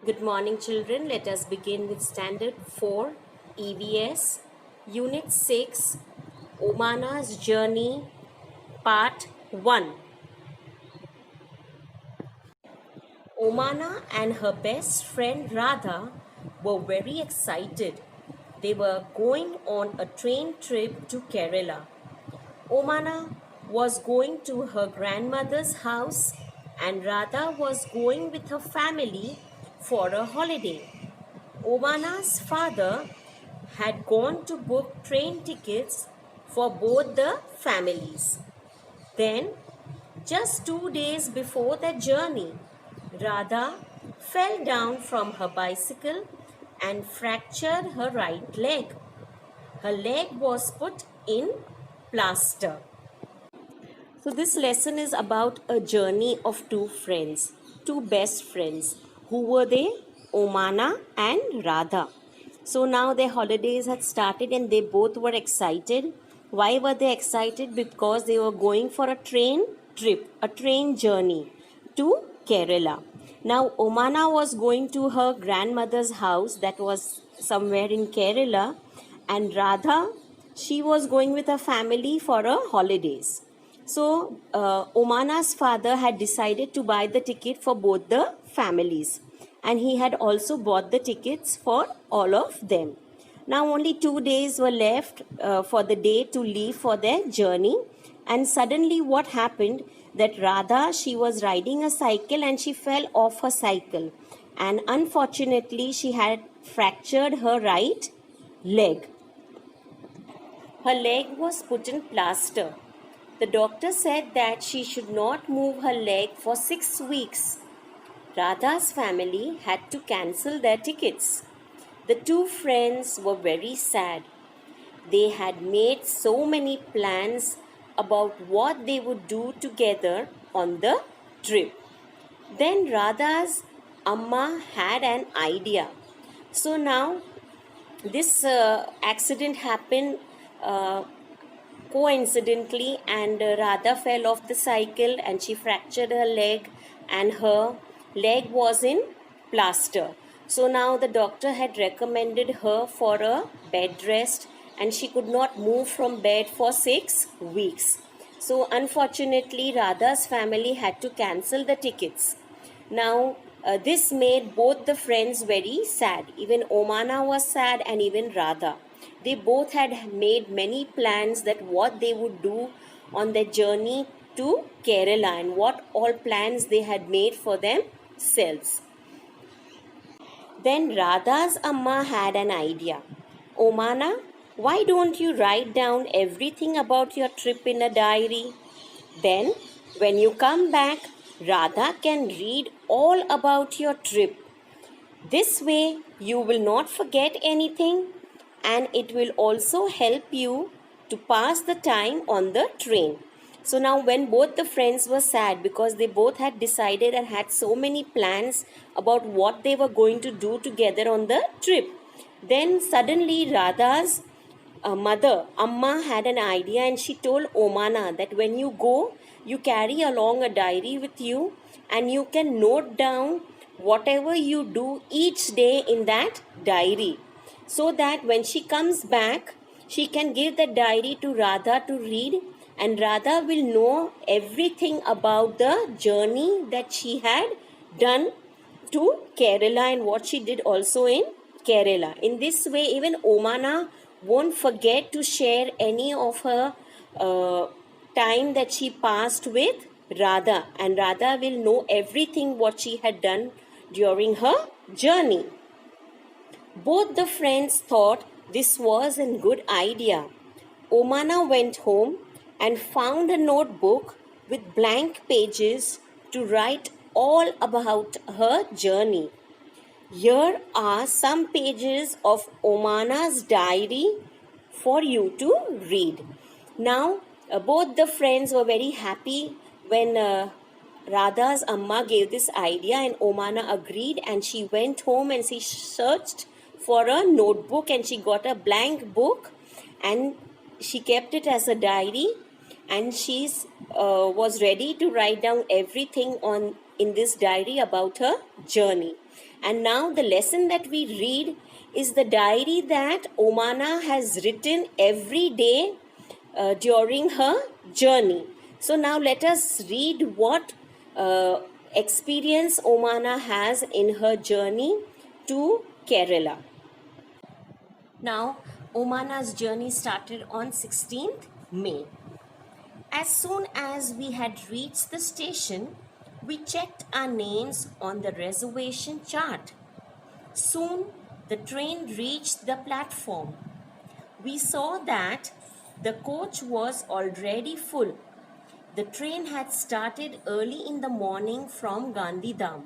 Good morning, children. Let us begin with Standard 4 EVS, Unit 6, Omana's Journey, Part 1. Omana and her best friend Radha were very excited. They were going on a train trip to Kerala. Omana was going to her grandmother's house and Radha was going with her family for a holiday. Omana's father had gone to book train tickets for both the families. Then, just 2 days before their journey, Radha fell down from her bicycle and fractured her right leg. Her leg was put in plaster. So, this lesson is about a journey of two friends, two best friends. Who were they? Omana and Radha. So, now their holidays had started and they both were excited. Why were they excited? Because they were going for a train trip, a train journey to Kerala. Now, Omana was going to her grandmother's house that was somewhere in Kerala, and Radha, she was going with her family for a holidays. So, Omana's father had decided to buy the ticket for both the families, and he had also bought the tickets for all of them. Now, only 2 days were left for the day to leave for their journey, and suddenly, what happened that Radha, she was riding a cycle and she fell off her cycle, and unfortunately, she had fractured her right leg. Her leg was put in plaster. The doctor said that she should not move her leg for 6 weeks. Radha's family had to cancel their tickets. The two friends were very sad. They had made so many plans about what they would do together on the trip. Then Radha's Amma had an idea. So now this accident happened coincidentally, and Radha fell off the cycle and she fractured her leg, and her leg was in plaster. So now the doctor had recommended her for a bed rest, and she could not move from bed for 6 weeks. So unfortunately, Radha's family had to cancel the tickets. Now, this made both the friends very sad. Even Omana was sad, and even Radha. They both had made many plans that what they would do on their journey to Kerala and what all plans they had made for themselves. Then Radha's Amma had an idea. Omana, why don't you write down everything about your trip in a diary? Then, when you come back, Radha can read all about your trip. This way, you will not forget anything, and it will also help you to pass the time on the train. So now, when both the friends were sad because they both had decided and had so many plans about what they were going to do together on the trip, then suddenly Radha's mother, Amma, had an idea, and she told Omana that when you go, you carry along a diary with you and you can note down whatever you do each day in that diary, so that when she comes back, she can give the diary to Radha to read, and Radha will know everything about the journey that she had done to Kerala and what she did also in Kerala. In this way, even Omana won't forget to share any of her time that she passed with Radha, and Radha will know everything what she had done during her journey. Both the friends thought this was a good idea. Omana went home and found a notebook with blank pages to write all about her journey. Here are some pages of Omana's diary for you to read. Now, both the friends were very happy when Radha's Amma gave this idea, and Omana agreed, and she went home and she searched for a notebook and she got a blank book and she kept it as a diary, and she was ready to write down everything in this diary about her journey. And now the lesson that we read is the diary that Omana has written every day during her journey. So now let us read what experience Omana has in her journey to Kerala. Now, Omana's journey started on 16th May. As soon as we had reached the station, we checked our names on the reservation chart. Soon, the train reached the platform. We saw that the coach was already full. The train had started early in the morning from Gandhidham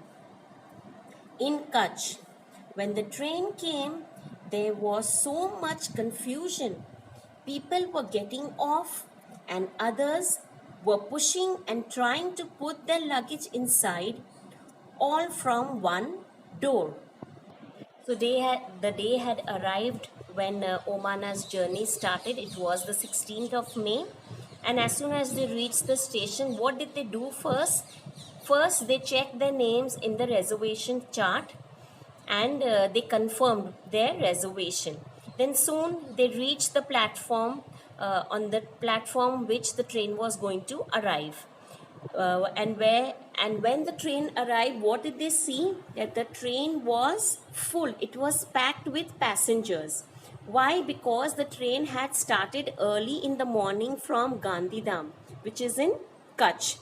in Kutch. When the train came, there was so much confusion. People were getting off, and others were pushing and trying to put their luggage inside, all from one door. So the day had arrived when Omana's journey started. It was the 16th of May. And as soon as they reached the station, what did they do first? First, they checked their names in the reservation chart and they confirmed their reservation. Then soon they reached the platform, on the platform which the train was going to arrive. And when the train arrived, what did they see? That the train was full. It was packed with passengers. Why? Because the train had started early in the morning from Gandhidham, which is in Kutch.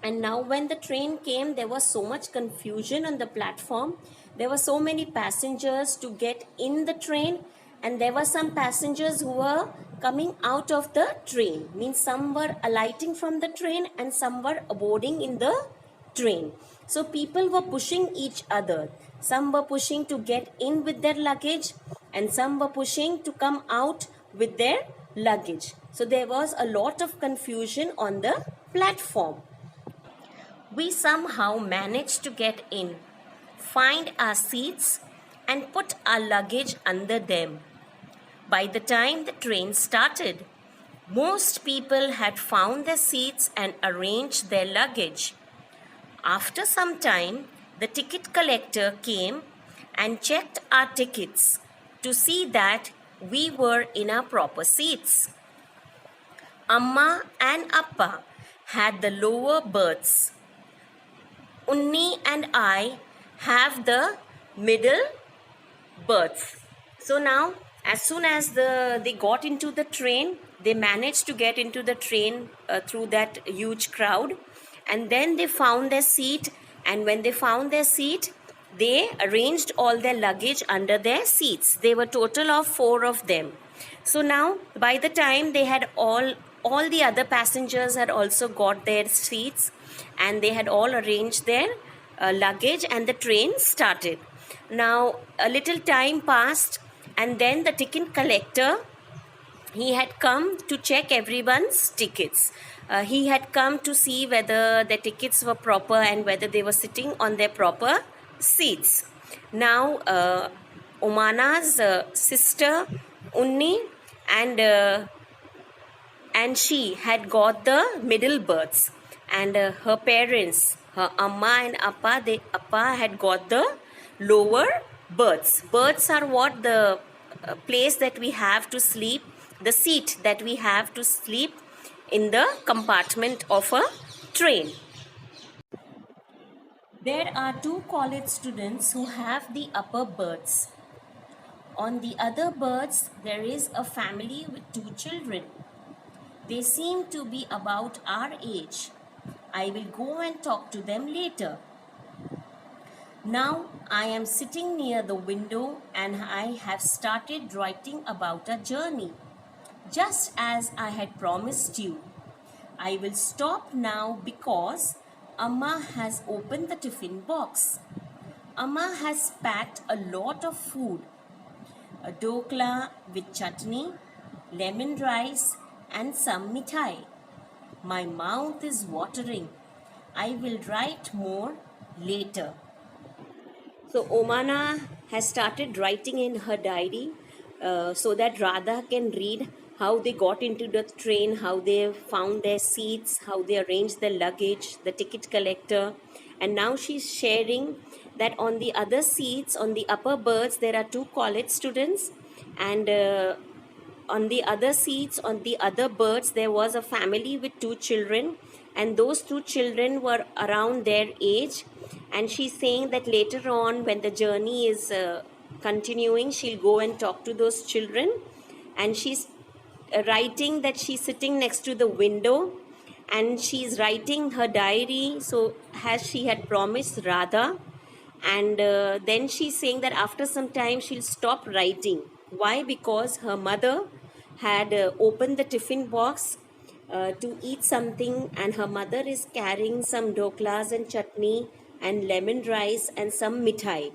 And now when the train came, there was so much confusion on the platform. There were so many passengers to get in the train, and there were some passengers who were coming out of the train. Means some were alighting from the train and some were boarding in the train. So people were pushing each other. Some were pushing to get in with their luggage and some were pushing to come out with their luggage. So there was a lot of confusion on the platform. We somehow managed to get in, find our seats, and put our luggage under them. By the time the train started, most people had found their seats and arranged their luggage. After some time, the ticket collector came and checked our tickets to see that we were in our proper seats. Amma and Appa had the lower berths. Unni and I have the middle berths. So now, as soon as they got into the train, they managed to get into the train through that huge crowd, and then they found their seat. And when they found their seat, they arranged all their luggage under their seats. There were total of 4 of them. So now, by the time they had all the other passengers had also got their seats, and they had all arranged their luggage, and the train started. Now, a little time passed, and then the ticket collector, he had come to check everyone's tickets. He had come to see whether the tickets were proper and whether they were sitting on their proper seats. Now, Omana's sister, Unni, and she had got the middle berths, and her parents, her Amma and Appa had got the lower berths. Berths are what? The place that we have to sleep, the seat that we have to sleep in the compartment of a train. There are 2 college students who have the upper berths. On the other berths, there is a family with 2 children. They seem to be about our age. I will go and talk to them later. Now I am sitting near the window and I have started writing about our journey, just as I had promised you. I will stop now because Amma has opened the tiffin box. Amma has packed a lot of food, a dokla with chutney, lemon rice and some mithai. My mouth is watering. I will write more later. So Omana has started writing in her diary so that Radha can read how they got into the train, how they found their seats, how they arranged their luggage, the ticket collector. And now she's sharing that on the other seats, on the upper berths, there are two college students, and on the other seats, on the other berths, there was a family with two children, and those two children were around their age. And she's saying that later on, when the journey is continuing, she'll go and talk to those children. And she's writing that she's sitting next to the window, and she's writing her diary, so as she had promised Radha. And then she's saying that after some time she'll stop writing. Why? Because her mother had opened the tiffin box to eat something, and her mother is carrying some doklas and chutney and lemon rice and some mithai.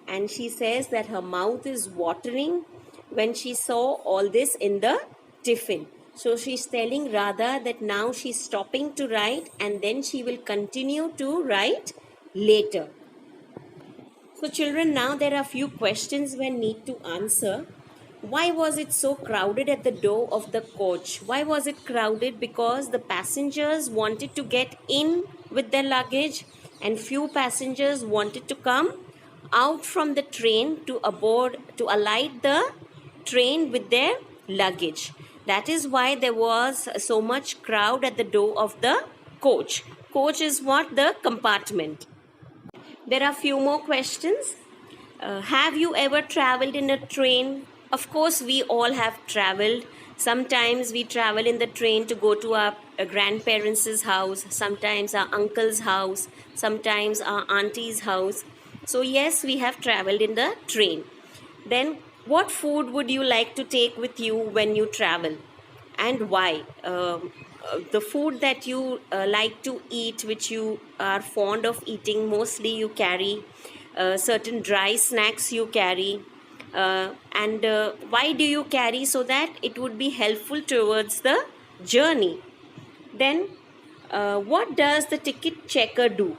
And she says that her mouth is watering when she saw all this in the tiffin. So she's telling Radha that now she's stopping to write, and then she will continue to write later. So children, now there are few questions we need to answer. Why was it so crowded at the door of the coach? Why was it crowded? Because the passengers wanted to get in with their luggage, and few passengers wanted to come out from the train to alight the train with their luggage. That is why there was so much crowd at the door of the coach. Coach is what? The compartment. There are few more questions. Have you ever traveled in a train? Of course, we all have traveled. Sometimes we travel in the train to go to our grandparents' house, sometimes our uncle's house, sometimes our auntie's house. So yes, we have traveled in the train. Then what food would you like to take with you when you travel, and why? The food that you like to eat, which you are fond of eating, mostly you carry. Certain dry snacks you carry. And why do you carry? So that it would be helpful towards the journey. Then what does the ticket checker do?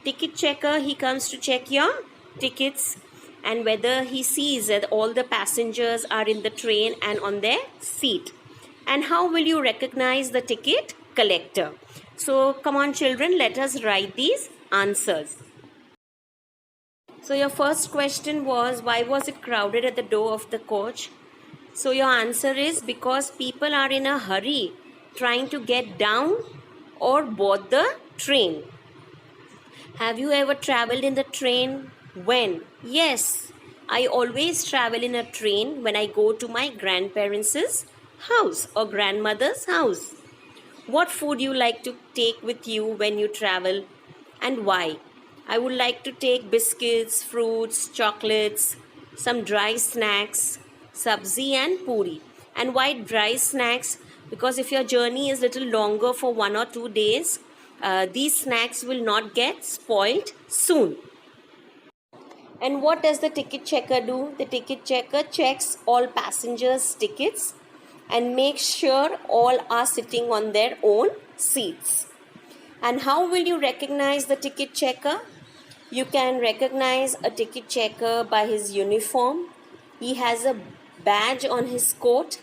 Ticket checker, he comes to check your tickets, and whether he sees that all the passengers are in the train and on their seat. And how will you recognize the ticket collector? So come on children, let us write these answers. So your first question was, why was it crowded at the door of the coach? So your answer is because people are in a hurry trying to get down or board the train. Have you ever traveled in the train? When? Yes, I always travel in a train when I go to my grandparents' house or grandmother's house. What food you like to take with you when you travel, and why? I would like to take biscuits, fruits, chocolates, some dry snacks, sabzi and puri. And why dry snacks? Because if your journey is little longer for 1 or 2 days, these snacks will not get spoiled soon. And what does the ticket checker do? The ticket checker checks all passengers' tickets and makes sure all are sitting on their own seats. And how will you recognize the ticket checker? You can recognize a ticket checker by his uniform. He has a badge on his coat.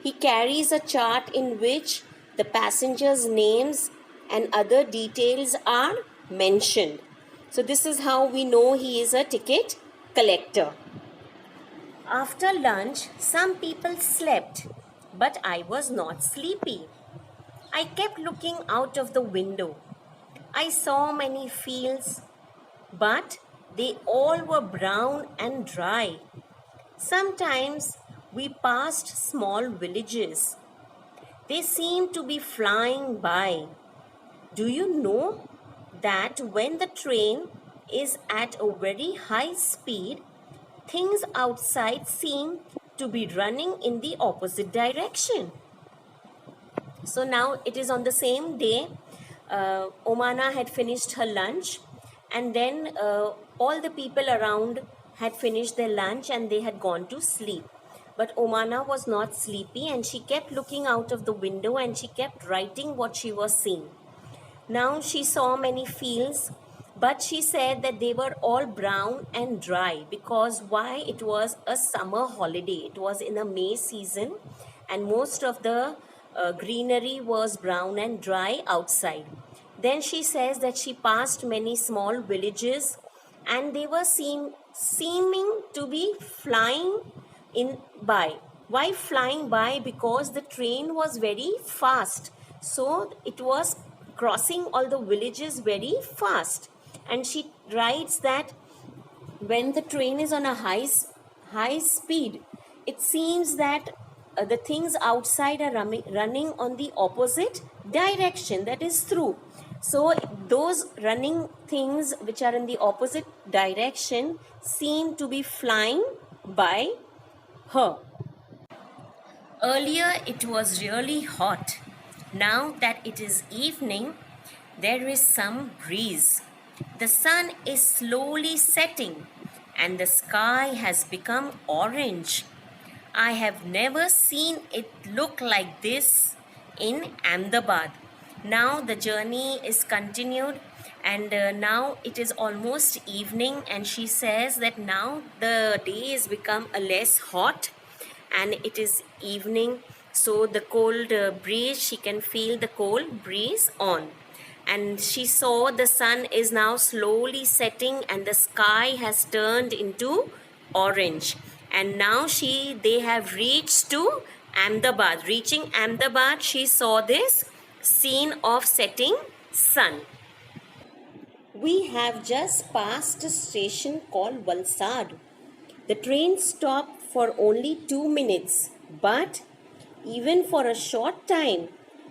He carries a chart in which the passengers' names and other details are mentioned. So this is how we know he is a ticket collector. After lunch, some people slept, but I was not sleepy. I kept looking out of the window. I saw many fields, but they all were brown and dry. Sometimes we passed small villages. They seemed to be flying by. Do you know that when the train is at a very high speed, things outside seem to be running in the opposite direction? So now it is on the same day. Omana had finished her lunch, and then all the people around had finished their lunch and they had gone to sleep. But Omana was not sleepy, and she kept looking out of the window and she kept writing what she was seeing. Now she saw many fields, but she said that they were all brown and dry. Because why? It was a summer holiday. It was in a May season, and most of the greenery was brown and dry outside. Then she says that she passed many small villages, and they were seeming to be flying in by. Why flying by? Because the train was very fast, so it was crossing all the villages very fast. And she writes that when the train is on a high speed, it seems that the things outside are running on the opposite direction, that is true. So those running things which are in the opposite direction seem to be flying by her. Earlier it was really hot. Now that it is evening, there is some breeze. The sun is slowly setting and the sky has become orange. I have never seen it look like this in Ahmedabad. Now the journey is continued, and now it is almost evening, and she says that now the day has become a less hot and it is evening, so the cold breeze, she can feel the cold breeze on. And she saw the sun is now slowly setting and the sky has turned into orange. And now they have reached to Ahmedabad. Reaching Ahmedabad, she saw this scene of setting sun. We have just passed a station called Valsad. The train stopped for only 2 minutes, but even for a short time,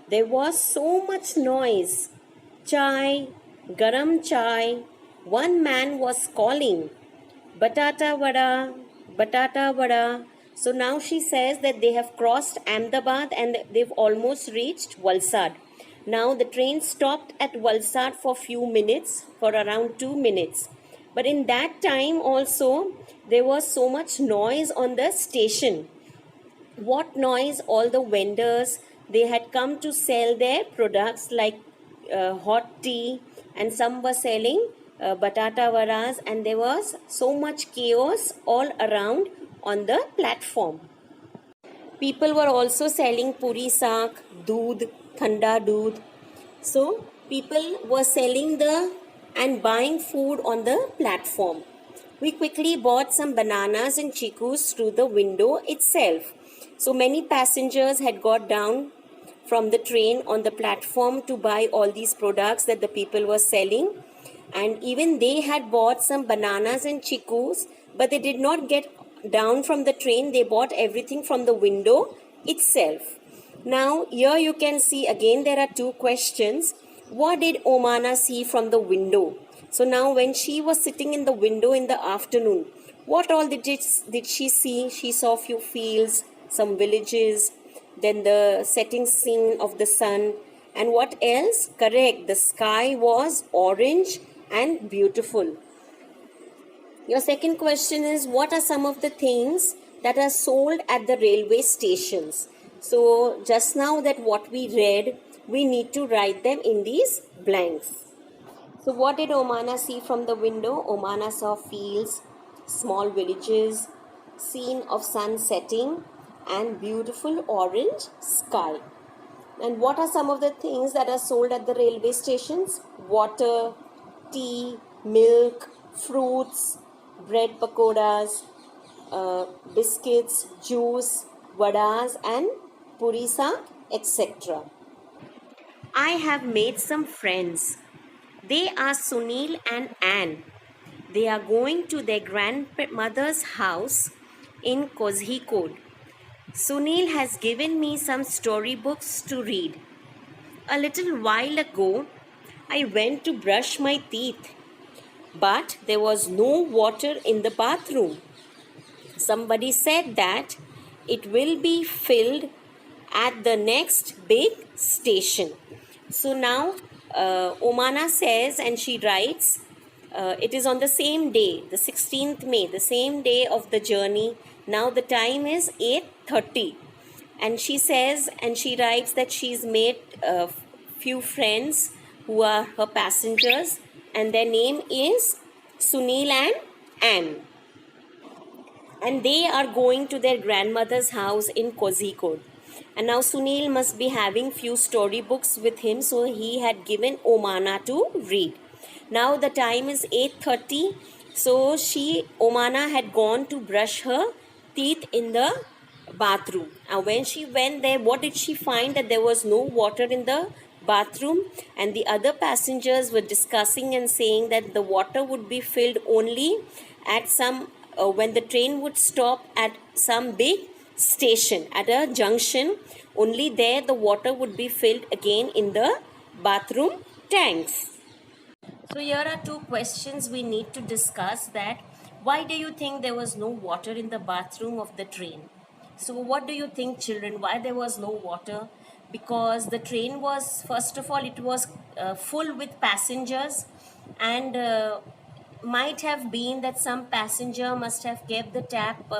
there was so much noise. Chai, garam chai. One man was calling, batata vada, batata vada. So now she says that they have crossed Ahmedabad and they've almost reached Valsad. Now the train stopped at Valsad for few minutes, for around 2 minutes. But in that time also, there was so much noise on the station. What noise? All the vendors, they had come to sell their products like hot tea, and some were selling batata varas, and there was so much chaos all around on the platform. People were also selling puri saak, doodh, thanda doodh. So people were selling and buying food on the platform. We quickly bought some bananas and chikus through the window itself. So many passengers had got down from the train on the platform to buy all these products that the people were selling. And even they had bought some bananas and chikus, but they did not get down from the train. They bought everything from the window itself. Now, here you can see again there are two questions. What did Omana see from the window? So now when she was sitting in the window in the afternoon, what all did she see? She saw few fields, some villages, then the setting scene of the sun. And what else? Correct, the sky was orange and beautiful. Your second question is, what are some of the things that are sold at the railway stations? So just now that what we read, we need to write them in these blanks. So what did Omana see from the window? Omana saw fields, small villages, scene of sun setting, and beautiful orange sky. And what are some of the things that are sold at the railway stations? Water, tea, milk, fruits, bread pakoras, biscuits, juice, vadas, and puri saak, etc. I have made some friends. They are Sunil and Anne. They are going to their grandmother's house in Kozhikode. Sunil has given me some storybooks to read. A little while ago, I went to brush my teeth, but there was no water in the bathroom. Somebody said that it will be filled at the next big station. So now Omana says, and she writes, it is on the same day, the 16th May, the same day of the journey. Now the time is 8:30. And she says, and she writes that she's made a few friends who are her passengers, and their name is Sunil and Anne. And they are going to their grandmother's house in Kozhikode. And now Sunil must be having few storybooks with him, so he had given Omana to read. Now the time is 8:30 So Omana had gone to brush her teeth in the bathroom. And when she went there, what did she find? That there was no water in the bathroom, and the other passengers were discussing and saying that the water would be filled only at some when the train would stop at some big station at a junction. Only there the water would be filled again in the bathroom tanks. So here are two questions we need to discuss. That why do you think there was no water in the bathroom of the train? So what do you think, children, why there was no water? Because the train was, first of all, it was full with passengers, and might have been that some passenger must have kept the tap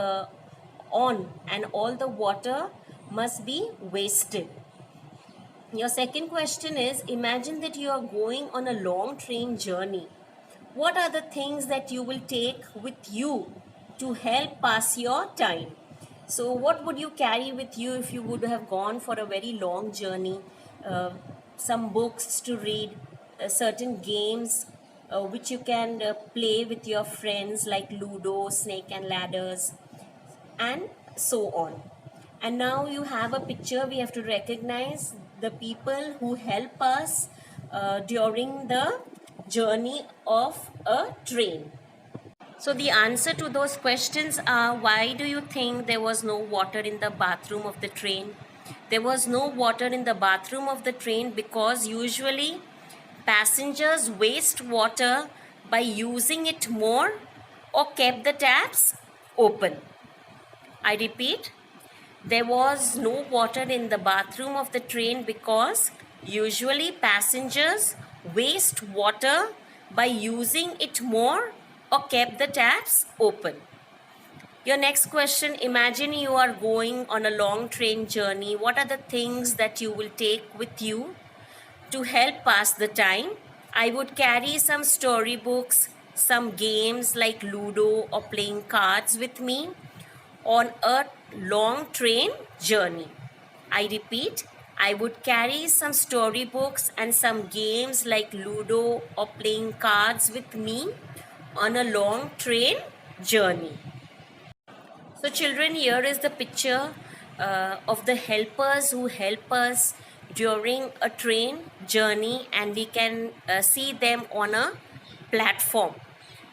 on, and all the water must be wasted. Your second question is, imagine that you are going on a long train journey. What are the things that you will take with you to help pass your time? So what would you carry with you if you would have gone for a very long journey? Some books to read, certain games which you can play with your friends, like Ludo, Snake and Ladders, and so on. And now you have a picture. We have to recognize the people who help us during the journey of a train. So the answer to those questions are, why do you think there was no water in the bathroom of the train? There was no water in the bathroom of the train because usually passengers waste water by using it more or kept the taps open. I repeat, there was no water in the bathroom of the train because usually passengers waste water by using it more or kept the taps open. Your next question, imagine you are going on a long train journey. What are the things that you will take with you to help pass the time? I would carry some storybooks, some games like Ludo or playing cards with me on a long train journey. I repeat, I would carry some storybooks and some games like Ludo or playing cards with me on a long train journey. So children, here is the picture of the helpers who help us during a train journey, and we can see them on a platform.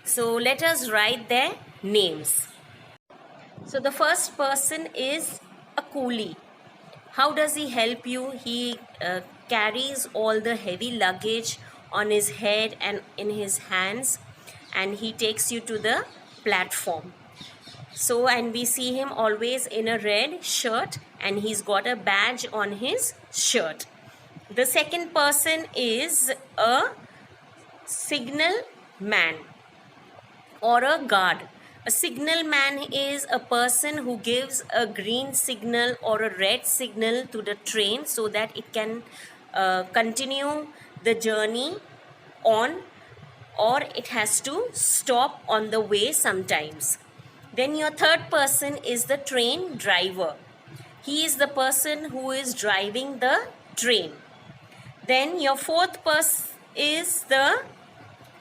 So let us write their names. So the first person is a coolie. How does he help you? He carries all the heavy luggage on his head and in his hands, and he takes you to the platform. So, and we see him always in a red shirt, and he's got a badge on his shirt. The second person is a signal man or a guard. A signal man is a person who gives a green signal or a red signal to the train so that it can continue the journey on, or it has to stop on the way sometimes. Then your third person is the train driver. He is the person who is driving the train. Then your fourth person is the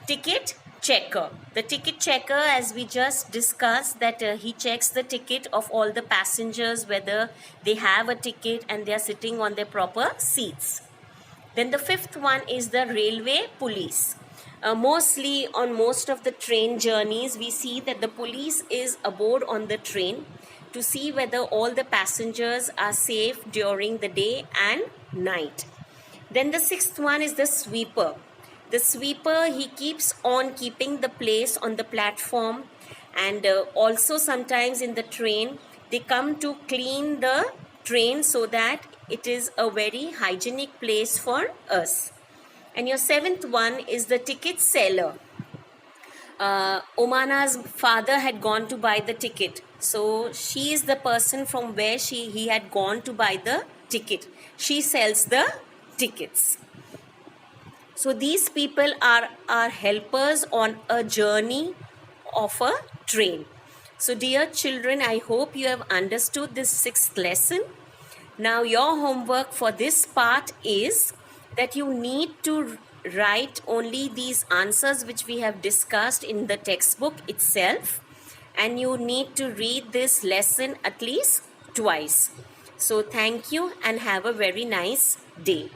ticket checker. The ticket checker, as we just discussed, that he checks the ticket of all the passengers, whether they have a ticket and they are sitting on their proper seats. Then the fifth one is the railway police. Mostly on most of the train journeys, we see that the police is aboard on the train to see whether all the passengers are safe during the day and night. Then the sixth one is the sweeper. The sweeper, he keeps on keeping the place on the platform, and also sometimes in the train they come to clean the train so that it is a very hygienic place for us. And your seventh one is the ticket seller. Omana's father had gone to buy the ticket, so she is the person from where he had gone to buy the ticket. She sells the tickets. So these people are our helpers on a journey of a train. So dear children, I hope you have understood this sixth lesson. Now your homework for this part is that you need to write only these answers which we have discussed in the textbook itself, and you need to read this lesson at least twice. So thank you and have a very nice day.